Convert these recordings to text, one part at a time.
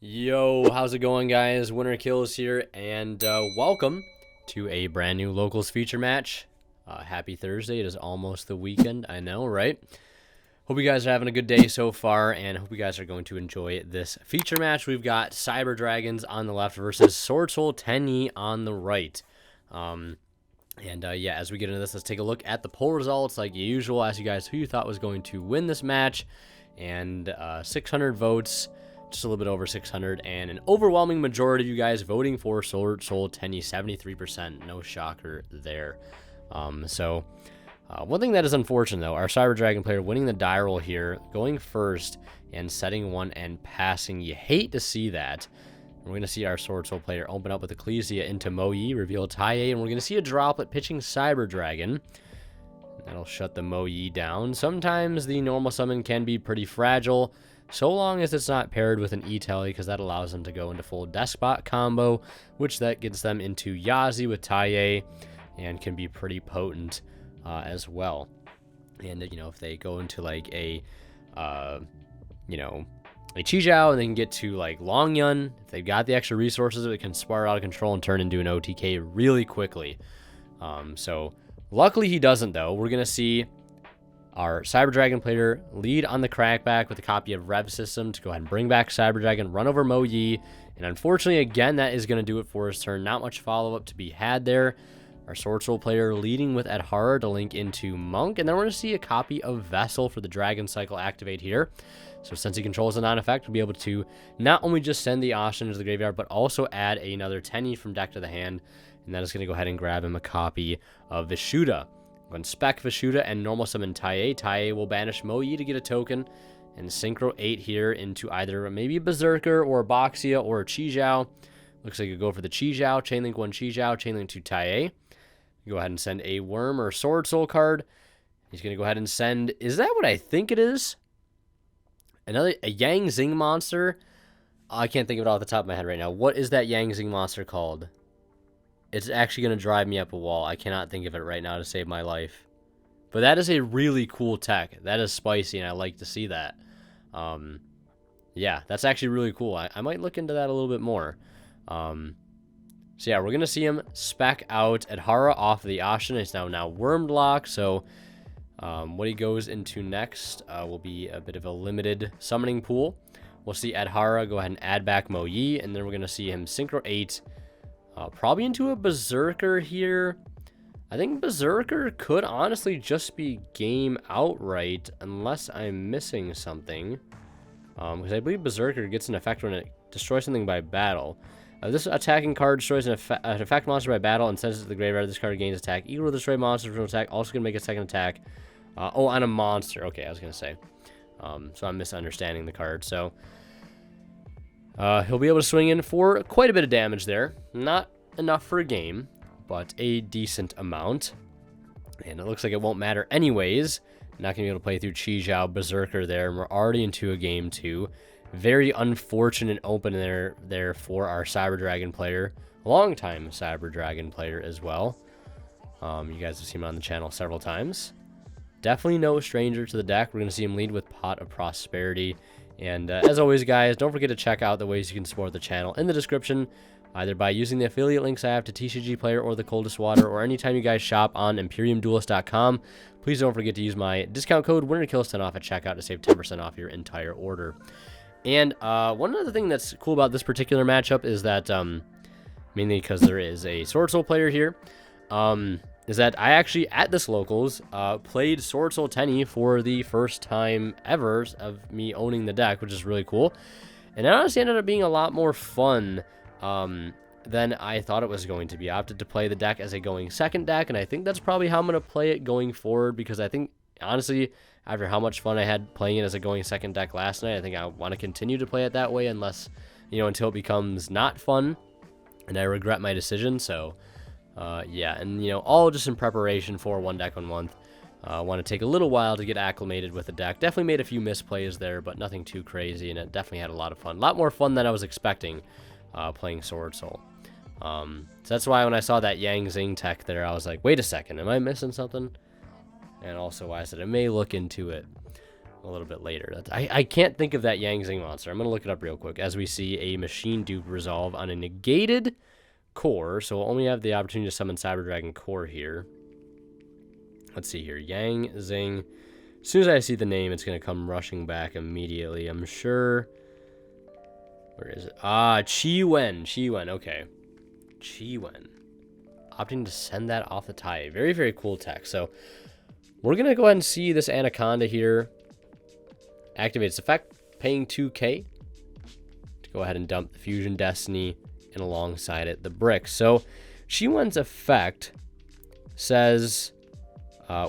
Yo, how's it going, guys? Winner Kills here, and welcome to a brand new locals feature match. Happy Thursday. It is almost the weekend, I know, right? Hope you guys are having a good day so far, and hope you guys are going to enjoy this feature match. We've got Cyber Dragons on the left versus Swordsoul Tenyi on the right. Yeah, as we get into this, let's take a look at the poll results like usual. Ask you guys who you thought was going to win this match, and 600 votes. Just a little bit over 600, and an overwhelming majority of you guys voting for Swordsoul Tenyi, 73%. No shocker there. One thing that is unfortunate, though, our Cyber Dragon player winning the die roll here, going first and setting one and passing. You hate to see that. We're going to see our Swordsoul player open up with Ecclesia into Moyi, reveal Tenyi, and we're going to see a droplet pitching Cyber Dragon. That'll shut the Moyi down. Sometimes the normal summon can be pretty fragile, so long as it's not paired with an E-Telly, because that allows them to go into full Despot combo, which that gets them into Yazi with Tenyi, and can be pretty potent as well. And, if they go into, like, a Chi-Jiao, and they can get to, like, Long Yun, if they've got the extra resources, it can spiral out of control and turn into an OTK really quickly. Luckily he doesn't, though. We're going to see our Cyber Dragon player lead on the crackback with a copy of Rev System to go ahead and bring back Cyber Dragon, run over Moyi, and unfortunately, again, that is going to do it for his turn. Not much follow-up to be had there. Our Swordsoul player leading with Adhara to link into Monk, and then we're going to see a copy of Vessel for the Dragon Cycle activate here. So since he controls the non-effect, we'll be able to not only just send the Ashen into the graveyard, but also add another Tenyi from deck to the hand, and that is going to go ahead and grab him a copy of Vishuda. When spec Vishuda and normal summon Tenyi, Tenyi will banish Moyi to get a token and synchro 8 here into either maybe a Berserker or a Boxia or a Chi-Jiao. Looks like you go for the Chi-Jiao, Chainlink 1 Chi-Jiao, Chainlink 2 Tenyi. Go ahead and send a Worm or Swordsoul card. He's going to go ahead and send, is that what I think it is? A Yang Zing monster? I can't think of it off the top of my head right now. What is that Yang Zing monster called? It's actually going to drive me up a wall. I cannot think of it right now to save my life. But that is a really cool tech. That is spicy, and I like to see that. Yeah, that's actually really cool. I might look into that a little bit more. So yeah, we're going to see him spec out Adhara off of the Ashen. It's now Wormed Lock, so what he goes into next will be a bit of a limited summoning pool. We'll see Adhara go ahead and add back Moyi, and then we're going to see him Synchro 8, probably into a Berserker here. I think Berserker could honestly just be game outright, unless I'm missing something. Because I believe Berserker gets an effect when it destroys something by battle. This attacking card destroys an effect monster by battle and sends it to the graveyard. This card gains attack equal to the destroyed monster's original attack. Also going to make a second attack. On a monster. Okay, I was going to say. So I'm misunderstanding the card. So he'll be able to swing in for quite a bit of damage there. Not enough for a game, but a decent amount. And it looks like it won't matter anyways. Not going to be able to play through Chi-Jiao Berserker there. And we're already into a game 2. Very unfortunate opener there for our Cyber Dragon player. Longtime Cyber Dragon player as well. You guys have seen him on the channel several times. Definitely no stranger to the deck. We're going to see him lead with Pot of Prosperity. And as always, guys, don't forget to check out the ways you can support the channel in the description, either by using the affiliate links I have to TCG Player or the Coldest Water, or anytime you guys shop on ImperiumDuelist.com. Please don't forget to use my discount code WinnerKills10 off at checkout to save 10% off your entire order. And one other thing that's cool about this particular matchup is that, mainly because there is a Swordsoul player here, is that I actually, at this locals, played Swordsoul Tenyi for the first time ever of me owning the deck, which is really cool. And it honestly ended up being a lot more fun than I thought it was going to be. I opted to play the deck as a going second deck, and I think that's probably how I'm going to play it going forward, because I think, honestly, after how much fun I had playing it as a going second deck last night, I think I want to continue to play it that way, unless, until it becomes not fun and I regret my decision. So, yeah, and, all just in preparation for One Deck 1 Month. I want to take a little while to get acclimated with the deck. Definitely made a few misplays there, but nothing too crazy, and it definitely had a lot of fun. A lot more fun than I was expecting playing Swordsoul. So that's why when I saw that Yang Zing tech there, I was like, wait a second, am I missing something? And also why I said I may look into it. a little bit later. I can't think of that Yang Zing monster. I'm going to look it up real quick as we see a machine dupe resolve on a negated core. So we'll only have the opportunity to summon Cyber Dragon core here. Let's see here. Yang Zing. As soon as I see the name, it's going to come rushing back immediately, I'm sure. Where is it? Ah, Chi-Wen. Chi-Wen, okay. Chi-Wen. Opting to send that off the tie. Very, very cool tech. So we're going to go ahead and see this Anaconda here activate its effect, paying 2k to go ahead and dump the Fusion Destiny and alongside it the brick. So Chi-Wen's effect says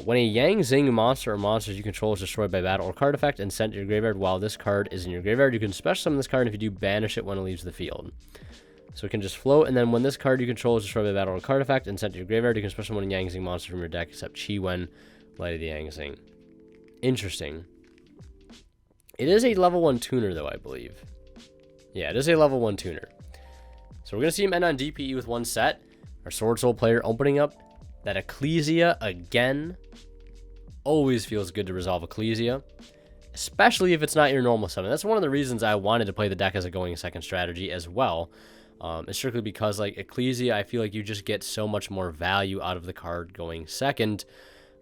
when a Yang Zing monster or monsters you control is destroyed by battle or card effect and sent to your graveyard while this card is in your graveyard, you can special summon this card, and if you do, banish it when it leaves the field. So it can just float, and then when this card you control is destroyed by battle or card effect and sent to your graveyard, you can special summon a Yang Zing monster from your deck except Chi-Wen, Light of the Yang Zing. Interesting. It is a level 1 tuner, though, I believe. Yeah, it is a level 1 tuner. So we're going to see him end on DPE with 1 set. Our Swordsoul player opening up that Ecclesia again. Always feels good to resolve Ecclesia, especially if it's not your normal summon. That's one of the reasons I wanted to play the deck as a going second strategy as well. It's strictly because, like, Ecclesia, I feel like you just get so much more value out of the card going second,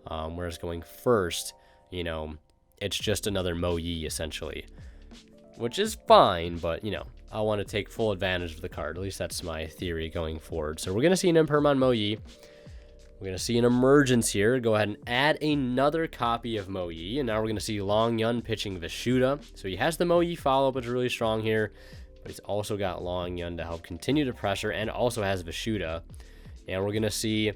whereas going first, you know, it's just another Mo Yi, essentially. Which is fine, but, you know, I want to take full advantage of the card. At least that's my theory going forward. So we're going to see an Impermon Mo Yi. We're going to see an Emergence here. Go ahead and add another copy of Mo Yi. And now we're going to see Long Yun pitching Vishuda. So he has the Mo Yi follow-up, which is really strong here. But he's also got Long Yun to help continue the pressure and also has Vishuda. And we're going to see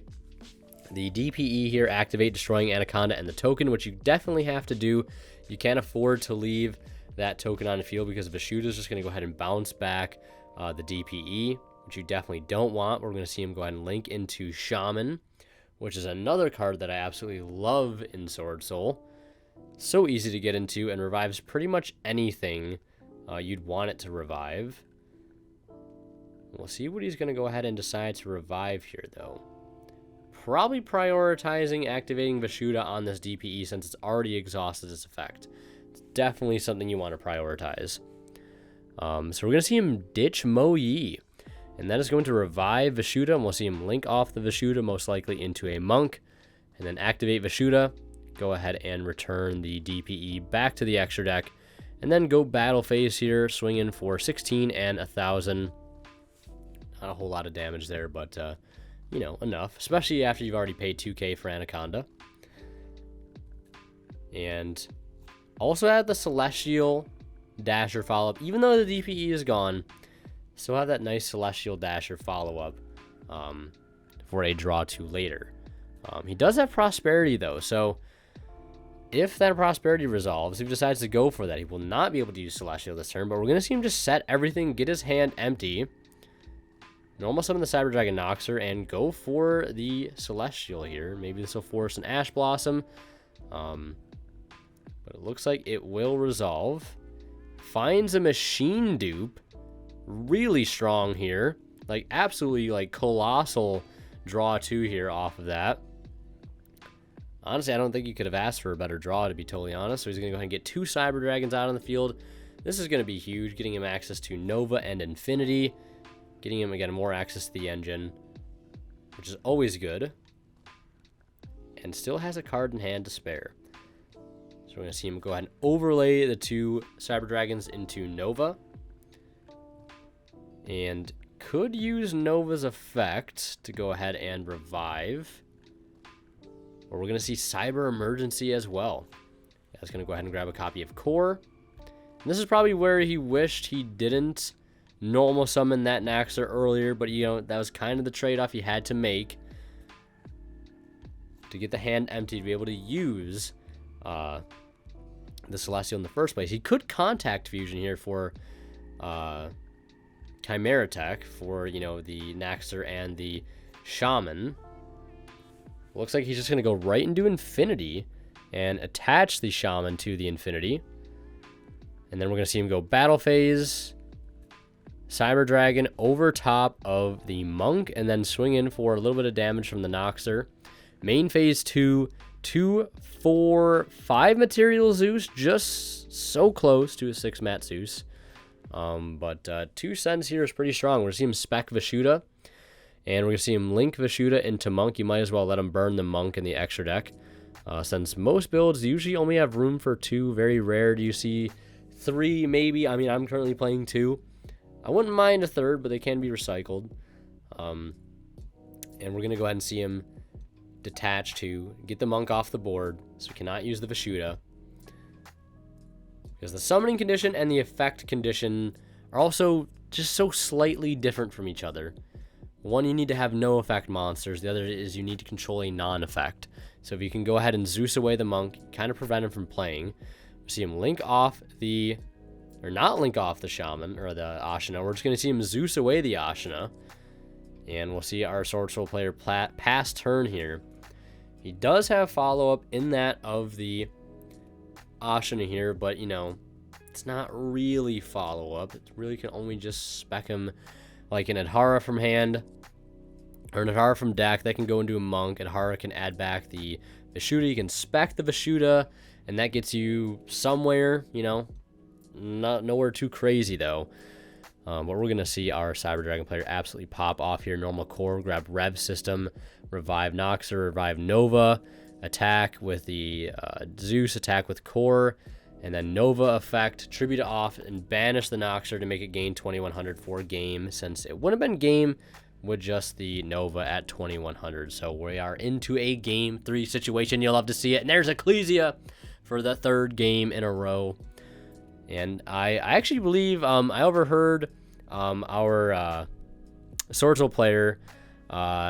the DPE here activate, destroying Anaconda and the token, which you definitely have to do. You can't afford to leave that token on the field because Vishuda is just going to go ahead and bounce back the DPE, which you definitely don't want. We're going to see him go ahead and link into Shaman, which is another card that I absolutely love in Swordsoul. So easy to get into and revives pretty much anything you'd want it to revive. We'll see what he's going to go ahead and decide to revive here, though. Probably prioritizing activating Vishuda on this DPE since it's already exhausted its effect. It's definitely something you want to prioritize. So we're going to see him ditch Mo Yi. And that is going to revive Vishuda, and we'll see him link off the Vishuda, most likely into a Monk. And then activate Vishuda, go ahead and return the DPE back to the extra deck. And then go battle phase here, swing in for 16 and 1,000. Not a whole lot of damage there, but, you know, enough. Especially after you've already paid 2k for Anaconda. And also add the Celestial Dasher follow-up. Even though the DPE is gone, still have that nice Celestial Dasher follow-up for a draw 2 later. He does have Prosperity, though, so if that Prosperity resolves, if he decides to go for that, he will not be able to use Celestial this turn, but we're going to see him just set everything, get his hand empty, normal summon the Cyber Dragon Noxer, and go for the Celestial here. Maybe this will force an Ash Blossom, but it looks like it will resolve. Finds a Machine Dupe. Really strong here. Like, absolutely, like, colossal draw 2 here off of that. Honestly, I don't think you could have asked for a better draw, to be totally honest. So he's going to go ahead and get 2 Cyber Dragons out on the field. This is going to be huge, getting him access to Nova and Infinity. Getting him, again, more access to the engine, which is always good. And still has a card in hand to spare. So we're going to see him go ahead and overlay the 2 Cyber Dragons into Nova. And could use Nova's effect to go ahead and revive. Or we're going to see Cyber Emergency as well. That's going to go ahead and grab a copy of Core. And this is probably where he wished he didn't normal summon that Naxxer earlier. But, you know, that was kind of the trade-off he had to make. To get the hand empty to be able to use the Celestial in the first place. He could Contact Fusion here for Chimera Tech for, you know, the Naxxer and the Shaman. Looks like he's just going to go right into Infinity and attach the Shaman to the Infinity. And then we're going to see him go Battle Phase, Cyber Dragon over top of the Monk, and then swing in for a little bit of damage from the Noxer. Main Phase 2, 2, 4, 5 material Zeus, just so close to a 6 mat Zeus. But 2 sends here is pretty strong. We're going to see him spec Vishuda, and we're going to see him link Vishuda into Monk. You might as well let him burn the Monk in the extra deck, since most builds usually only have room for 2. Very rare do you see 3, maybe. I mean, I'm currently playing 2. I wouldn't mind a 3rd, but they can be recycled. And we're going to go ahead and see him detach to get the Monk off the board, so we cannot use the Vishuda. Because the summoning condition and the effect condition are also just so slightly different from each other. One, you need to have no effect monsters. The other is you need to control a non-effect. So if you can go ahead and Zeus away the Monk, kind of prevent him from playing. We see him link off the, or not link off the Shaman, or the Ashina. We're just going to see him Zeus away the Ashina. And we'll see our Swordsoul player pass turn here. He does have follow-up in that of the Ashina here, but, you know, it's not really follow-up. It really can only just spec him like an Adhara from hand, or an Adhara from deck. That can go into a Monk. Adhara can add back the Vishuda. You can spec the Vishuda, and that gets you somewhere, you know, nowhere too crazy, though. But we're going to see our Cyber Dragon player absolutely pop off here. Normal core, grab Rev System, revive Noxer, revive Nova, attack with the Zeus, attack with core, and then Nova effect, tribute off, and banish the Noxer to make it gain 2100 for game, since it wouldn't have been game with just the Nova at 2100. So we are into a game 3 situation. You'll love to see it. And there's Ecclesia for the 3rd game in a row. And I actually believe I overheard our Swordsoul player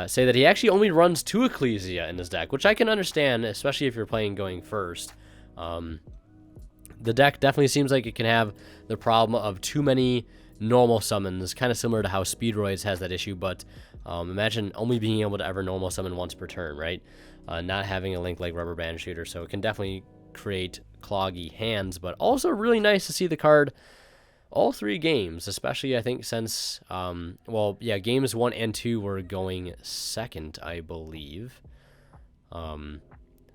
say that he actually only runs 2 Ecclesia in his deck, which I can understand, especially if you're playing going first. The deck definitely seems like it can have the problem of too many normal summons, kind of similar to how Speedroids has that issue, but imagine only being able to ever normal summon once per turn, right? Not having a link like Rubber Band Shooter, so it can definitely create cloggy hands, but also really nice to see the card all 3 games, especially I think since, well, yeah, games 1 and 2 were going second, I believe. So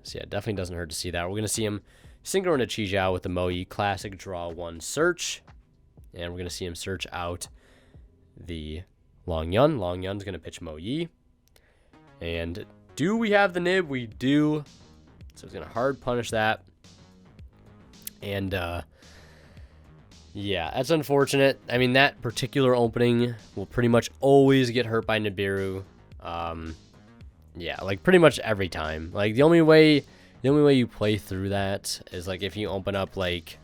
yeah, it definitely doesn't hurt to see that. We're going to see him synchro into Chi-Jiao with the Mo-Yi classic draw 1 search, and we're going to see him search out the Long Yun. Long Yun's going to pitch Mo-Yi, and do we have the nib? We do. So he's going to hard punish that. And, yeah, that's unfortunate. I mean, that particular opening will pretty much always get hurt by Nibiru. Yeah, like pretty much every time. Like the only way you play through that is like if you open up like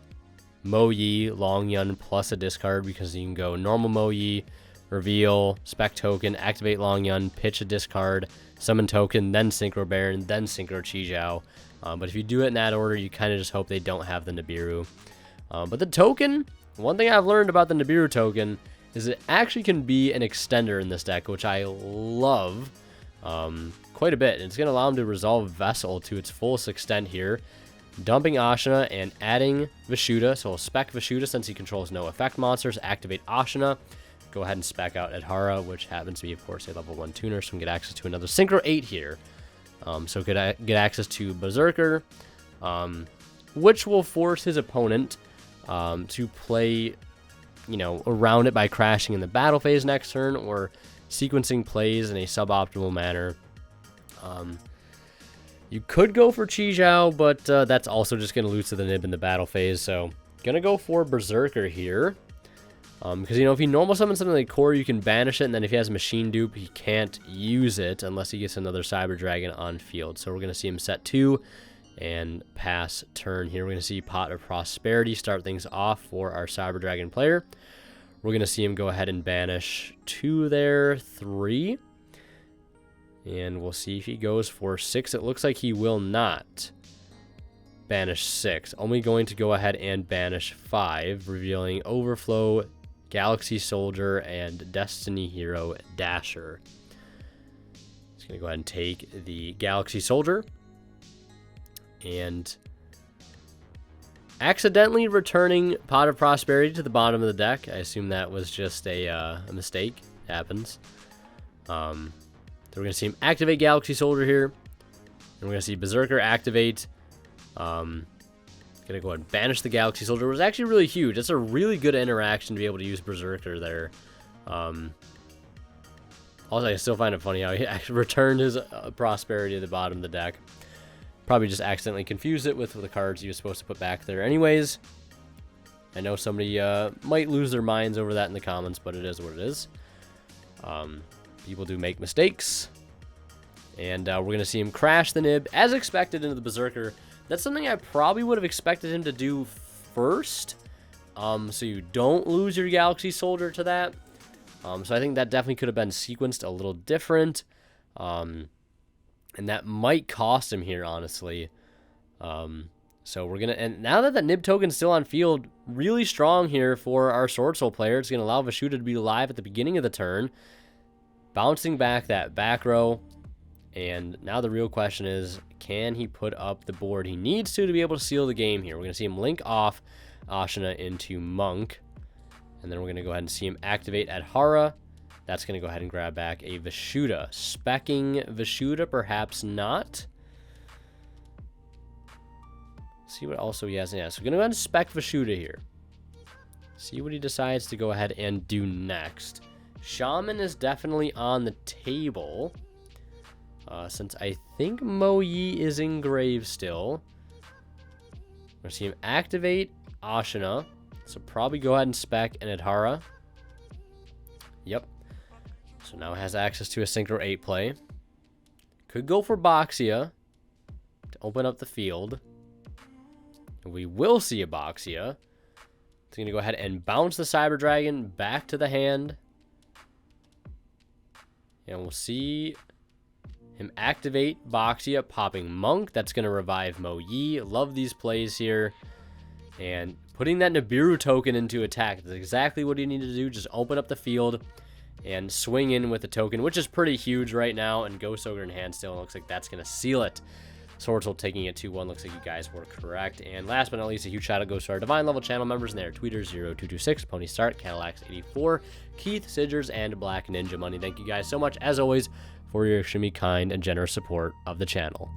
Mo-Yi, Long Yun plus a discard, because you can go normal Mo-Yi, reveal, spec token, activate Long Yun, pitch a discard, summon token, then Synchro Baron, then Synchro Chi-Jiao. But if you do it in that order, you kind of just hope they don't have the Nibiru. But the token, one thing I've learned about the Nibiru token is it actually can be an extender in this deck, which I love quite a bit. It's going to allow him to resolve Vessel to its fullest extent here, dumping Ashina and adding Vishuda. So he'll spec Vishuda since he controls no effect monsters, activate Ashina, go ahead and spec out Adhara, which happens to be, of course, a level 1 tuner, so we can get access to another Synchro 8 here. So could I get access to Berserker, which will force his opponent to play, you know, around it by crashing in the battle phase next turn or sequencing plays in a suboptimal manner. You could go for Chi-Jiao, but that's also just going to lose to the nib in the battle phase. So going to go for Berserker here. Because, you know, if he normal summons something like Core, you can banish it, and then if he has Machine Dupe, he can't use it unless he gets another Cyber Dragon on field. So we're going to see him set 2 and pass turn here. We're going to see Pot of Prosperity start things off for our Cyber Dragon player. We're going to see him go ahead and banish 2 there, 3. And we'll see if he goes for 6. It looks like he will not banish 6. Only going to go ahead and banish 5, revealing Overflow, Galaxy Soldier, and Destiny Hero Dasher. Just going to go ahead and take the Galaxy Soldier and accidentally returning Pot of Prosperity to the bottom of the deck. I assume that was just a mistake. It happens. So we're going to see him activate Galaxy Soldier here. And we're going to see Berserker activate. Going to go ahead and banish the Galaxy Soldier. It was actually really huge. That's a really good interaction to be able to use Berserker there. Also, I still find it funny how he actually returned his Prosperity to the bottom of the deck. Probably just accidentally confused it with the cards he was supposed to put back there anyways. I know somebody might lose their minds over that in the comments, but it is what it is. People do make mistakes. And we're going to see him crash the Nib, as expected, into the Berserker. That's something I probably would have expected him to do first. So you don't lose your Galaxy Soldier to that. So I think that definitely could have been sequenced a little different. And that might cost him here, honestly. So we're going to... And now that Nib token's still on field, really strong here for our Swordsoul player. It's going to allow Vashuda to be alive at the beginning of the turn. Bouncing back that back row. And now the real question is, can he put up the board he needs to be able to seal the game here? We're going to see him link off Ashina into Monk. And then we're going to go ahead and see him activate Adhara. That's going to go ahead and grab back a Vashuda. Specking Vashuda, perhaps not. See what also he has. Yeah, so we're going to go ahead and spec Vashuda here. See what he decides to go ahead and do next. Shaman is definitely on the table. Since I think Mo Yi is in grave still. We're going to see him activate Ashina. So probably go ahead and spec an Adhara. Yep. So now has access to a Synchro 8 play. Could go for Boxia to open up the field. We will see a Boxia. It's going to go ahead and bounce the Cyber Dragon back to the hand. And we'll see him activate Boxia, popping Monk. That's going to revive Mo Yi. Love these plays here. And putting that Nibiru token into attack. That's exactly what you need to do. Just open up the field and swing in with the token, which is pretty huge right now. And Ghost Ogre in hand still. Looks like that's going to seal it. Swordsoul taking it 2-1. Looks like you guys were correct. And last but not least, a huge shout out goes to our Divine level channel members and their tweeters 0226, Pony Start, Cadillacs84, Keith, Sidgers, and Black Ninja Money. Thank you guys so much, as always, for your extremely kind and generous support of the channel.